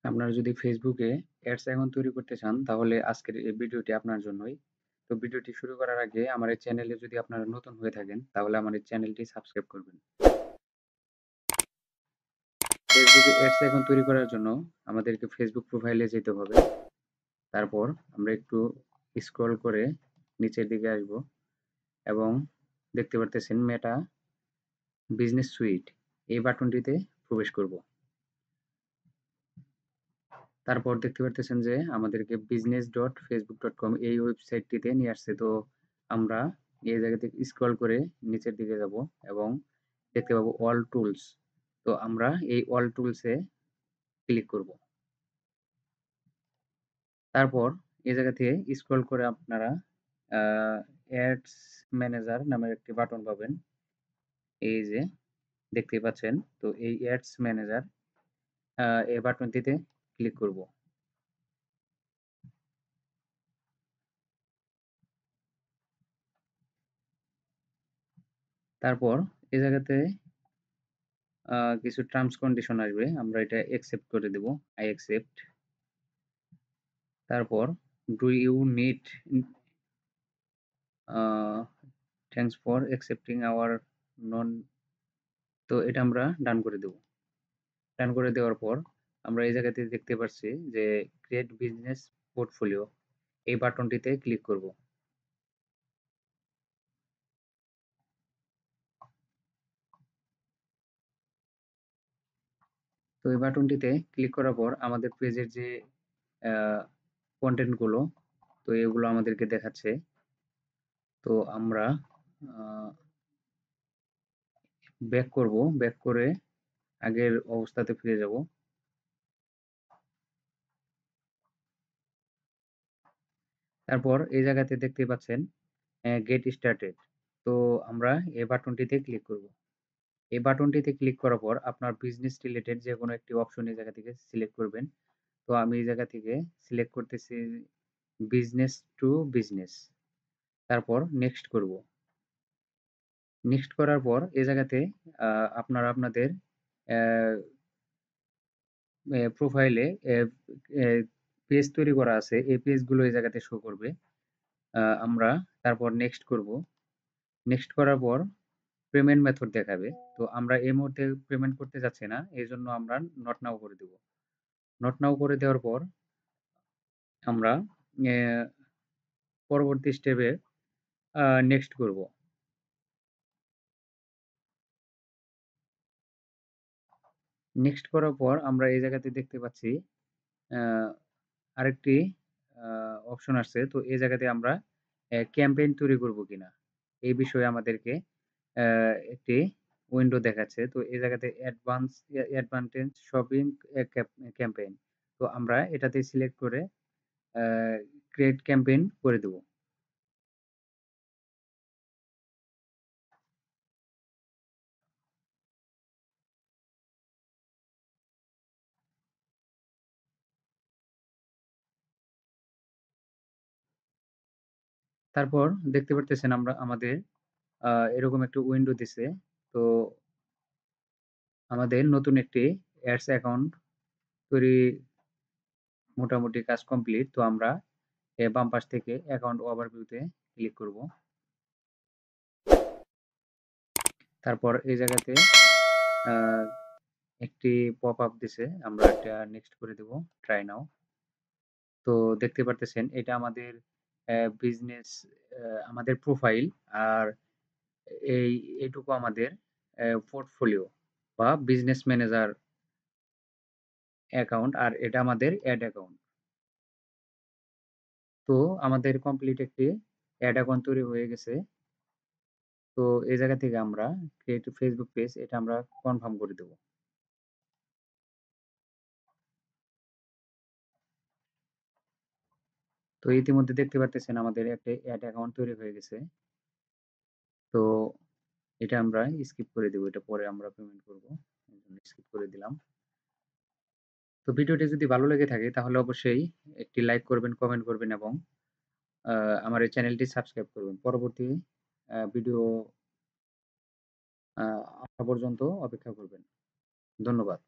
আপনারা যদি ফেসবুকে অ্যাডস অ্যাকাউন্ট তৈরি করতে চান তাহলে আজকের এই ভিডিওটি আপনার জন্যই। তো ভিডিওটি শুরু করার আগে আমার এই চ্যানেলে যদি আপনারা নতুন হয়ে থাকেন তাহলে আমার এই চ্যানেলটি সাবস্ক্রাইব করবেন। ফেসবুকে অ্যাডস অ্যাকাউন্ট তৈরি করার জন্য আমাদেরকে ফেসবুক প্রোফাইলে যেতে হবে। তারপর আমরা একটু স্ক্রল করে নিচের দিকে আসব এবং দেখতে পারতেছেন মেটা বিজনেস সুইট এই বাটনটিতে প্রবেশ করব। তারপর দেখতে পারতেছেন যে আমাদেরকে business.facebook.com এই ওয়েবসাইটটিতে নিয়ে আসছে। তো আমরা এই জায়গা থেকে স্ক্রল করে নিচের দিকে যাব এবং দেখতে পাবো অল টুলস। তো আমরা এই অল টুলসে ক্লিক করব। তারপর এই জায়গা থেকে স্ক্রল করে আপনারা অ্যাডস ম্যানেজার নামের একটি বাটন পাবেন। এই যে দেখতেই পাচ্ছেন। তো এই অ্যাডস ম্যানেজার এই বাটনটিতে ক্লিক করব। তারপর এই জায়গাতে কিছু টার্মস কন্ডিশন আসবে, আমরা এটা একসেপ্ট করে দেব। I accept. তারপর do you need thanks for accepting our none. তো এটা আমরা ডান করে দেব। ডান করে দেওয়ার পর আমরা এই জায়গাতে দেখতে পাচ্ছি যে ক্রিয়েট বিজনেস পোর্টফোলিও এই বাটনটিতে ক্লিক করব। তো এই বাটনটিতে ক্লিক করার পর আমাদের পেজের যে কন্টেন্ট গুলো, তো এগুলো আমাদেরকে দেখাচ্ছে। তো আমরা ব্যাক করব, ব্যাক করে আগের অবস্থাতে ফিরে যাব। তারপর এই জায়গাতে দেখতে পাচ্ছেন গেট স্টার্টেড। তো আমরা এই বাটনটিতে ক্লিক করব। এই বাটনটিতে ক্লিক করার পর আপনার বিজনেস রিলেটেড যে কোনো একটি অপশন এই জায়গা থেকে সিলেক্ট করবেন। তো আমি এই জায়গা থেকে সিলেক্ট করতেছি বিজনেস টু বিজনেস। তারপর নেক্সট করব। নেক্সট করার পর এই জায়গাতে আপনারা আপনাদের প্রোফাইলে পেজ তৈরি করা আছে, এই পেজগুলো এই জায়গাতে শো করবে। আমরা তারপর নেক্সট করব। নেক্সট করার পর পেমেন্ট মেথড দেখাবে। তো আমরা এই মুহূর্তে পেমেন্ট করতে যাচ্ছি না, এজন্য আমরা নট নাও করে দেব। নট নাও করে দেওয়ার পর আমরা পরবর্তী স্টেপে নেক্সট করব। নেক্সট করার পর আমরা এই জায়গাতে দেখতে পাচ্ছি আহ, আরেকটি অপশন আসছে। তো এই জায়গাতে আমরা ক্যাম্পেইন তৈরি করব কিনা এই বিষয়ে আমাদেরকে একটি উইন্ডো দেখাচ্ছে। তো এই জায়গাতে অ্যাডভান্টেজ শপিং ক্যাম্পেইন। তো আমরা এটাতে সিলেক্ট করে ক্রিয়েট ক্যাম্পেইন করে দেব। তারপর দেখতে পারতেছেন আমরা আমাদের এরকম একটা উইন্ডো দিছে। তো আমাদের নতুন একটি অ্যাডস অ্যাকাউন্ট তৈরি মোটামুটি কাজ কমপ্লিট। তো আমরা বাম পাশ থেকে অ্যাকাউন্ট ওভারভিউতে ক্লিক করব। তারপর এই জায়গাতে আহ, একটি পপ আপ দিছে, আমরা এটা নেক্সট করে দেব। ট্রাই নাও। তো দেখতে পারতেছেন এটা আমাদের বিজনেস, আমাদের প্রোফাইল, আর এই এইটুকু আমাদের পোর্টফোলিও বা বিজনেস ম্যানেজার অ্যাকাউন্ট, আর এটা আমাদের অ্যাড অ্যাকাউন্ট। তো আমাদের কমপ্লিট একটি অ্যাড অ্যাকাউন্ট তৈরি হয়ে গেছে। তো এই জায়গা থেকে আমরা ক্রিয়েট ফেসবুক পেজ এটা আমরা কনফার্ম করে দেব। তো ইতিমধ্যে দেখতে পারতেছেন আমাদের একটা অ্যাড অ্যাকাউন্ট তৈরি হয়ে গেছে। তো এটা আমরা স্কিপ করে দেব, এটা পরে আমরা পেমেন্ট করব, স্কিপ করে দিলাম। তো ভিডিওটি যদি ভালো লেগে থাকে তাহলে অবশ্যই একটি লাইক করবেন, কমেন্ট করবেন এবং আমার এই চ্যানেলটি সাবস্ক্রাইব করবেন। পরবর্তী ভিডিও আসা পর্যন্ত অপেক্ষা করবেন। ধন্যবাদ।